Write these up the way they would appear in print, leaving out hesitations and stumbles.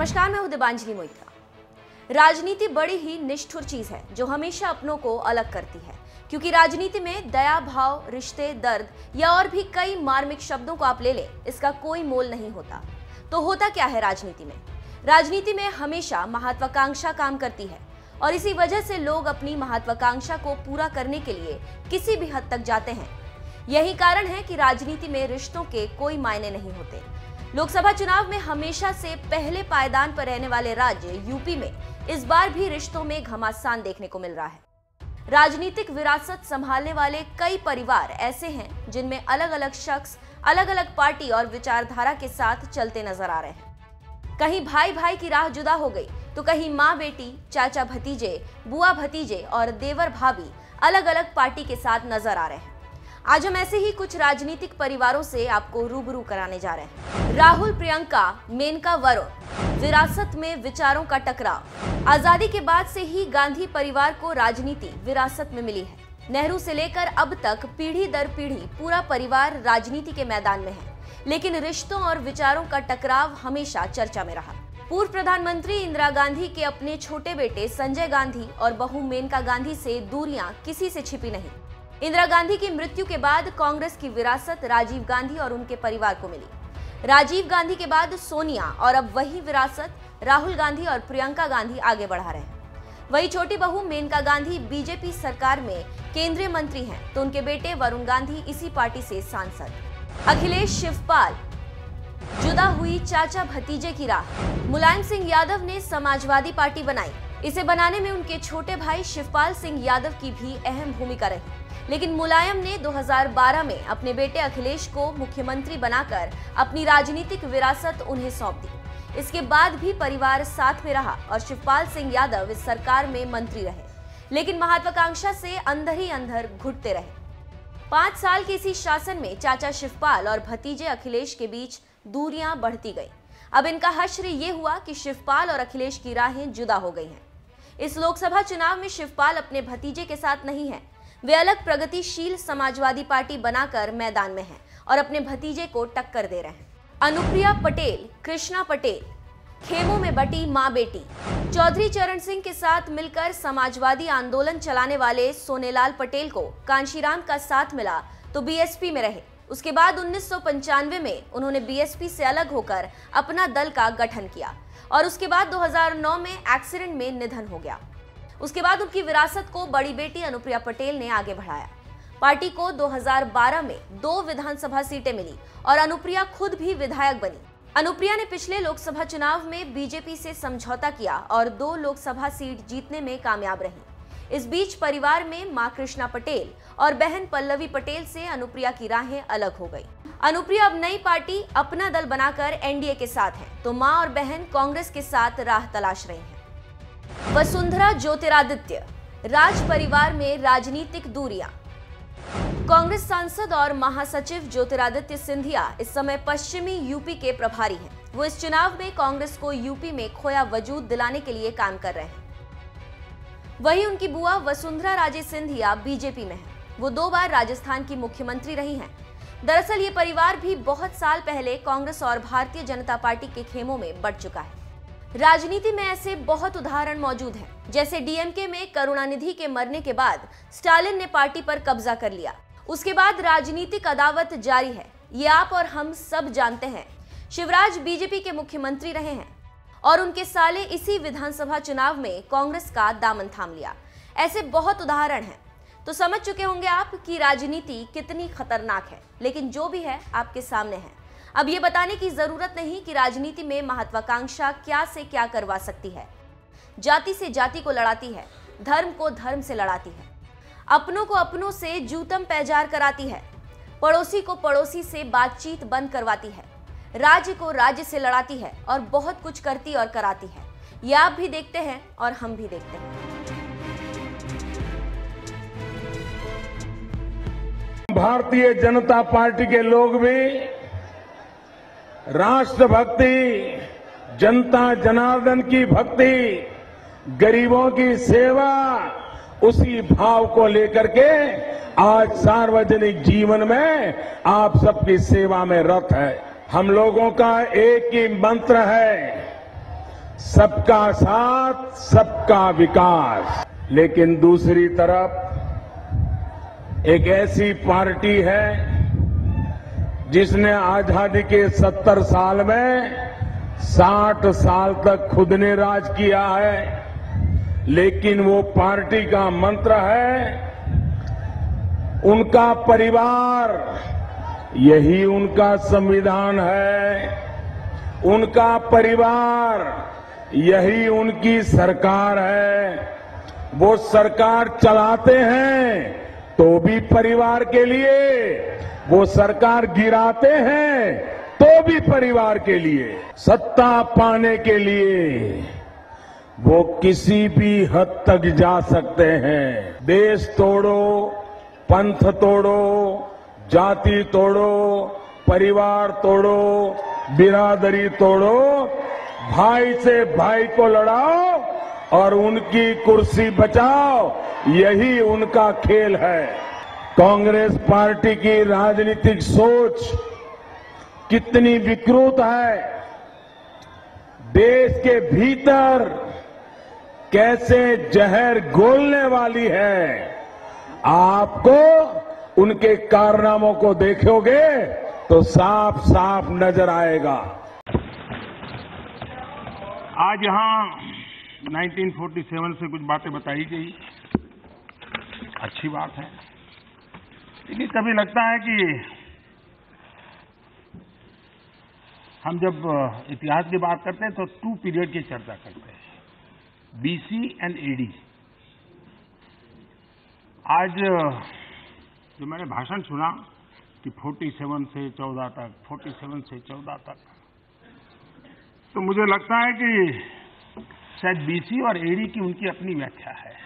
नमस्कार, मैं हूं दिबांजलि मोइत्रा। राजनीति बड़ी ही निष्ठुर चीज है जो हमेशा अपनों को अलग करती है, क्योंकि राजनीति में दया भाव, रिश्ते, दर्द या और भी कई मार्मिक शब्दों को आप ले लें, इसका कोई मोल नहीं होता। तो होता क्या है राजनीति में? राजनीति में हमेशा महत्वाकांक्षा काम करती है और इसी वजह से लोग अपनी महत्वाकांक्षा को पूरा करने के लिए किसी भी हद तक जाते हैं। यही कारण है कि राजनीति में रिश्तों के कोई मायने नहीं होते। लोकसभा चुनाव में हमेशा से पहले पायदान पर रहने वाले राज्य यूपी में इस बार भी रिश्तों में घमासान देखने को मिल रहा है। राजनीतिक विरासत संभालने वाले कई परिवार ऐसे हैं जिनमें अलग अलग शख्स अलग अलग पार्टी और विचारधारा के साथ चलते नजर आ रहे हैं। कहीं भाई भाई की राह जुदा हो गई तो कहीं माँ बेटी, चाचा भतीजे, बुआ भतीजे और देवर भाभी अलग अलग पार्टी के साथ नजर आ रहे हैं। आज हम ऐसे ही कुछ राजनीतिक परिवारों से आपको रूबरू कराने जा रहे हैं। राहुल प्रियंका, मेनका वरुण, विरासत में विचारों का टकराव। आजादी के बाद से ही गांधी परिवार को राजनीति विरासत में मिली है। नेहरू से लेकर अब तक पीढ़ी दर पीढ़ी पूरा परिवार राजनीति के मैदान में है, लेकिन रिश्तों और विचारों का टकराव हमेशा चर्चा में रहा। पूर्व प्रधानमंत्री इंदिरा गांधी के अपने छोटे बेटे संजय गांधी और बहू मेनका गांधी से दूरियां किसी से छिपी नहीं। इंदिरा गांधी की मृत्यु के बाद कांग्रेस की विरासत राजीव गांधी और उनके परिवार को मिली। राजीव गांधी के बाद सोनिया और अब वही विरासत राहुल गांधी और प्रियंका गांधी आगे बढ़ा रहे हैं। वही छोटी बहू मेनका गांधी बीजेपी सरकार में केंद्रीय मंत्री हैं, तो उनके बेटे वरुण गांधी इसी पार्टी से सांसद। अखिलेश शिवपाल, जुदा हुई चाचा भतीजे की राह। मुलायम सिंह यादव ने समाजवादी पार्टी बनाई। इसे बनाने में उनके छोटे भाई शिवपाल सिंह यादव की भी अहम भूमिका रही, लेकिन मुलायम ने 2012 में अपने बेटे अखिलेश को मुख्यमंत्री बनाकर अपनी राजनीतिक विरासत उन्हें सौंप दी। इसके बाद भी परिवार साथ में रहा और शिवपाल सिंह यादव इस सरकार में मंत्री रहे, लेकिन महत्वाकांक्षा से अंदर ही अंदर घुटते रहे। 5 साल के इसी शासन में चाचा शिवपाल और भतीजे अखिलेश के बीच दूरियां बढ़ती गई। अब इनका हश्र ये हुआ कि शिवपाल और अखिलेश की राहें जुदा हो गई हैं। इस लोकसभा चुनाव में शिवपाल अपने भतीजे के साथ नहीं है। वे अलग प्रगतिशील समाजवादी पार्टी बनाकर मैदान में हैं और अपने भतीजे को टक्कर दे रहे हैं। अनुप्रिया पटेल, कृष्णा पटेल, खेमों में बटी मां बेटी। चौधरी चरण सिंह के साथ मिलकर समाजवादी आंदोलन चलाने वाले सोनेलाल पटेल को कांशीराम का साथ मिला तो बीएसपी में रहे। उसके बाद 1995 में उन्होंने बीएसपी से अलग होकर अपना दल का गठन किया और उसके बाद 2009 में एक्सीडेंट में निधन हो गया। उसके बाद उनकी विरासत को बड़ी बेटी अनुप्रिया पटेल ने आगे बढ़ाया। पार्टी को 2012 में 2 विधानसभा सीटें मिली और अनुप्रिया खुद भी विधायक बनी। अनुप्रिया ने पिछले लोकसभा चुनाव में बीजेपी से समझौता किया और 2 लोकसभा सीट जीतने में कामयाब रही। इस बीच परिवार में मां कृष्णा पटेल और बहन पल्लवी पटेल से अनुप्रिया की राहें अलग हो गई। अनुप्रिया अब नई पार्टी अपना दल बनाकर एनडीए के साथ है, तो मां और बहन कांग्रेस के साथ राह तलाश रही हैं। वसुंधरा ज्योतिरादित्य, राज परिवार में राजनीतिक दूरियां। कांग्रेस सांसद और महासचिव ज्योतिरादित्य सिंधिया इस समय पश्चिमी यूपी के प्रभारी हैं। वो इस चुनाव में कांग्रेस को यूपी में खोया वजूद दिलाने के लिए काम कर रहे हैं। वहीं उनकी बुआ वसुंधरा राजे सिंधिया बीजेपी में है। वो 2 बार राजस्थान की मुख्यमंत्री रही हैं। दरअसल ये परिवार भी बहुत साल पहले कांग्रेस और भारतीय जनता पार्टी के खेमों में बढ़ चुका है। राजनीति में ऐसे बहुत उदाहरण मौजूद हैं, जैसे डीएमके में करुणानिधि के मरने के बाद स्टालिन ने पार्टी पर कब्जा कर लिया। उसके बाद राजनीतिक अदावत जारी है, ये आप और हम सब जानते हैं। शिवराज बीजेपी के मुख्यमंत्री रहे हैं और उनके साले इसी विधानसभा चुनाव में कांग्रेस का दामन थाम लिया। ऐसे बहुत उदाहरण हैं। तो समझ चुके होंगे आप कि राजनीति कितनी खतरनाक है, लेकिन जो भी है आपके सामने है। अब ये बताने की जरूरत नहीं कि राजनीति में महत्वाकांक्षा क्या से क्या करवा सकती है। जाति से जाति को लड़ाती है, धर्म को धर्म से लड़ाती है, अपनों को अपनों से जूतम पैजार कराती है, पड़ोसी को पड़ोसी से बातचीत बंद करवाती है, राज्य को राज्य से लड़ाती है और बहुत कुछ करती और कराती है। ये आप भी देखते हैं और हम भी देखते हैं। भारतीय जनता पार्टी के लोग भी राष्ट्रभक्ति, जनता जनार्दन की भक्ति, गरीबों की सेवा, उसी भाव को लेकर के आज सार्वजनिक जीवन में आप सबकी सेवा में रत है। हम लोगों का एक ही मंत्र है, सबका साथ सबका विकास। लेकिन दूसरी तरफ एक ऐसी पार्टी है जिसने आजादी के 70 साल में 60 साल तक खुद ने राज किया है, लेकिन वो पार्टी का मंत्र है उनका परिवार, यही उनका संविधान है। उनका परिवार, यही उनकी सरकार है। वो सरकार चलाते हैं तो भी परिवार के लिए, वो सरकार गिराते हैं तो भी परिवार के लिए। सत्ता पाने के लिए वो किसी भी हद तक जा सकते हैं। देश तोड़ो, पंथ तोड़ो, जाति तोड़ो, परिवार तोड़ो, बिरादरी तोड़ो, भाई से भाई को लड़ाओ और उनकी कुर्सी बचाओ, यही उनका खेल है। कांग्रेस पार्टी की राजनीतिक सोच कितनी विकृत है, देश के भीतर कैसे जहर घोलने वाली है, आपको उनके कारनामों को देखोगे तो साफ साफ नजर आएगा। आज यहां 1947 से कुछ बातें बताई गई, अच्छी बात है, लेकिन कभी लगता है कि हम जब इतिहास की बात करते हैं तो 2 पीरियड की चर्चा करते हैं, बीसी एंड एडी। आज जो मैंने भाषण सुना कि 47 से 14 तक, 47 से 14 तक, तो मुझे लगता है कि शायद बीसी और एडी की उनकी अपनी व्याख्या है।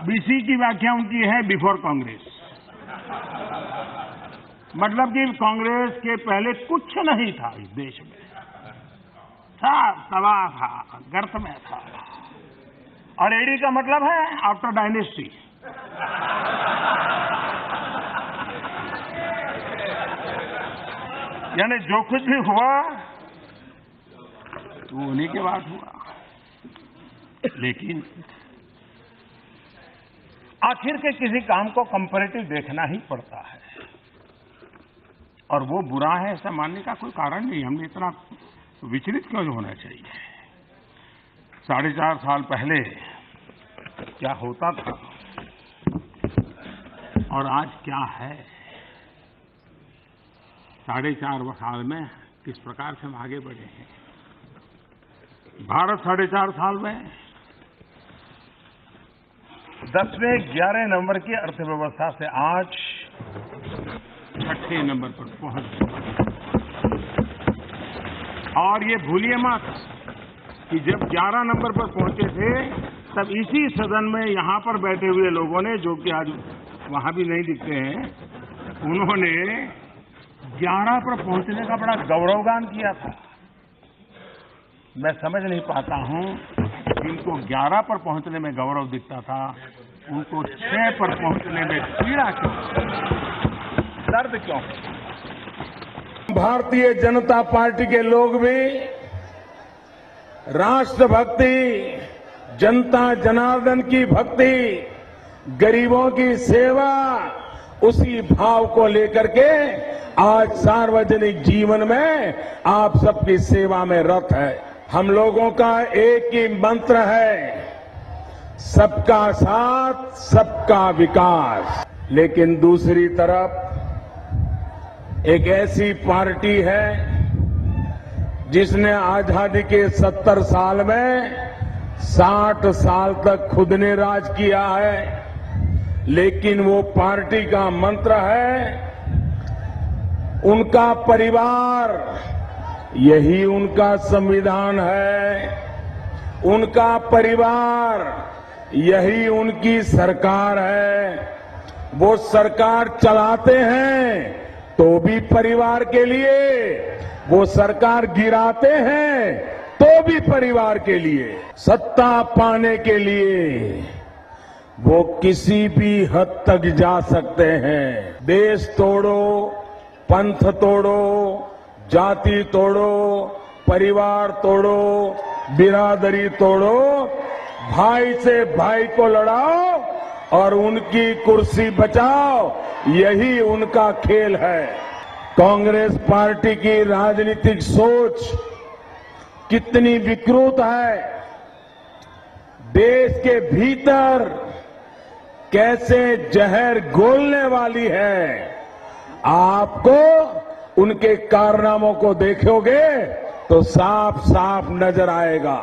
बीसी की व्याख्या उनकी है बिफोर कांग्रेस, मतलब कि कांग्रेस के पहले कुछ नहीं था इस देश में, सब तबाह था, गर्त में था। और एडी का मतलब है आफ्टर डायनेस्टी, यानी जो कुछ भी हुआ तो उन्हीं के बाद हुआ। लेकिन आखिर के किसी काम को कंपैरेटिव देखना ही पड़ता है, और वो बुरा है ऐसा मानने का कोई कारण नहीं। हमने इतना विचलित क्यों होना चाहिए? 4.5 साल पहले क्या होता था और आज क्या है, 4.5 साल में किस प्रकार से हम आगे बढ़े हैं। भारत 4.5 साल में 10वें 11 नंबर की अर्थव्यवस्था से आज 6ठे नंबर पर पहुंच गया। और ये भूलिए मत कि जब 11 नंबर पर पहुंचे थे तब इसी सदन में यहां पर बैठे हुए लोगों ने, जो कि आज वहां भी नहीं दिखते हैं, उन्होंने 11 पर पहुंचने का बड़ा गौरवगान किया था। मैं समझ नहीं पाता हूं जिनको 11 पर पहुंचने में गौरव दिखता था, उनको 6 पर पहुंचने में पीड़ा क्यों, दर्द क्यों? भारतीय जनता पार्टी के लोग भी राष्ट्रभक्ति, जनता जनार्दन की भक्ति, गरीबों की सेवा, उसी भाव को लेकर के आज सार्वजनिक जीवन में आप सबकी सेवा में रत है। हम लोगों का एक ही मंत्र है, सबका साथ सबका विकास। लेकिन दूसरी तरफ एक ऐसी पार्टी है जिसने आजादी के 70 साल में 60 साल तक खुद ने राज किया है, लेकिन वो पार्टी का मंत्र है उनका परिवार, यही उनका संविधान है। उनका परिवार, यही उनकी सरकार है। वो सरकार चलाते हैं तो भी परिवार के लिए, वो सरकार गिराते हैं तो भी परिवार के लिए। सत्ता पाने के लिए वो किसी भी हद तक जा सकते हैं। देश तोड़ो, पंथ तोड़ो, जाति तोड़ो, परिवार तोड़ो, बिरादरी तोड़ो, भाई से भाई को लड़ाओ और उनकी कुर्सी बचाओ, यही उनका खेल है। कांग्रेस पार्टी की राजनीतिक सोच कितनी विकृत है, देश के भीतर कैसे जहर घोलने वाली है, आपको उनके कारनामों को देखोगे तो साफ साफ नजर आएगा।